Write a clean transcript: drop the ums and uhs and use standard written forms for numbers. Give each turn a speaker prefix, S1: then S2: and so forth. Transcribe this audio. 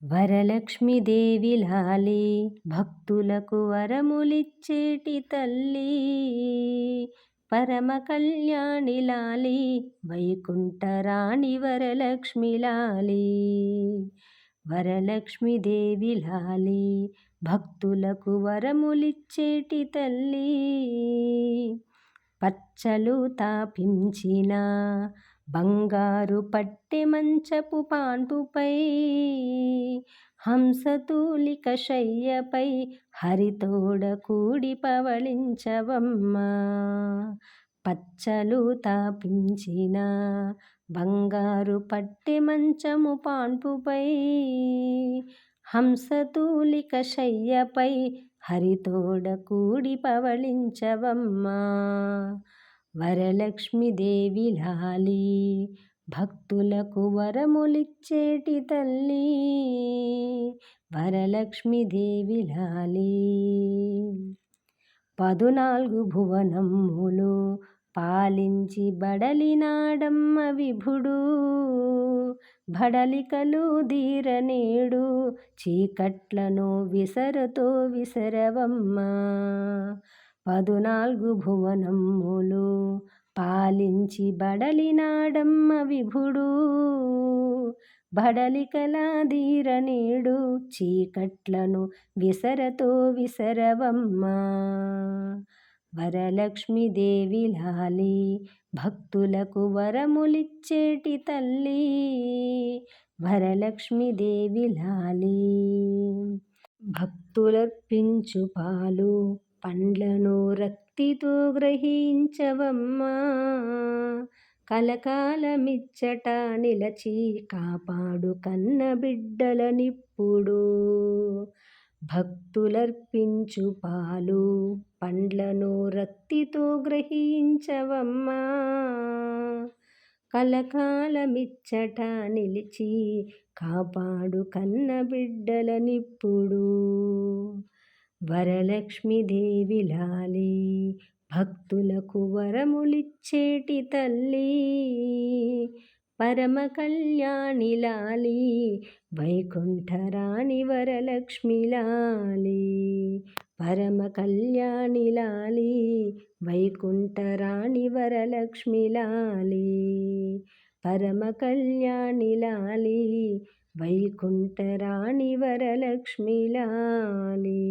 S1: వరలక్ష్మీదేవి లాలి భక్తులకు వరములిచ్చేటి తల్లి, పరమ కళ్యాణి లాలి వైకుంఠరాణి వరలక్ష్మి లాలి. వరలక్ష్మీదేవి లాలి భక్తులకు వరములిచ్చేటి తల్లి, పచ్చలు తాపించిన బంగారు పట్టె మంచపు పాన్పుపై, హంసతూలిక శయ్యపై హరితోడ కూడి పవళించవమ్మా. పచ్చలు తాపించిన బంగారు పట్టె మంచము పాన్పుపై, హంసతూలిక శయ్యపై హరితోడ కూడి పవళించవమ్మా. వరలక్ష్మీదేవి లాలి భక్తులకు వరములిచ్చేటి తల్లి, వరలక్ష్మీదేవి లాలి. 14 భువనములు పాలించి బడలినాడమ్మ విభుడు, బడలికలు దీరనేడు చీకట్లను విసరతో విసరవమ్మా. 14 భువనములు పాలించి బడలినాడమ్మ విభుడు, బడలికల దీరనేడు చీకట్లను విసరతో విసరవమ్మా. వరలక్ష్మీదేవి లాలి భక్తులకు వరములిచ్చేటి తల్లి, వరలక్ష్మీదేవి లాలి. భక్తులర్పించు పాలు పండ్లను రక్తితో గ్రహించవమ్మా, కలకాలమిచ్చట నిలచి కాపాడు కన్న బిడ్డలనిప్పుడు. భక్తులర్పించు పాలు పండ్లను రక్తితో గ్రహించవమ్మా, కలకాలమిచ్చట నిలిచి కాపాడు కన్న బిడ్డలనిప్పుడు. వరలక్ష్మీదేవి లాలి భక్తులకు వరములిచ్చేటి తల్లి, పరమ కళ్యాణి లాలి వైకుంఠరాణి వరలక్ష్మి లాలి. పరమ కళ్యాణి లాలి వైకుంఠరాణి వరలక్ష్మి లాలి. పరమ కళ్యాణి లాలి వైకుంఠరాణి వరలక్ష్మి లాలి.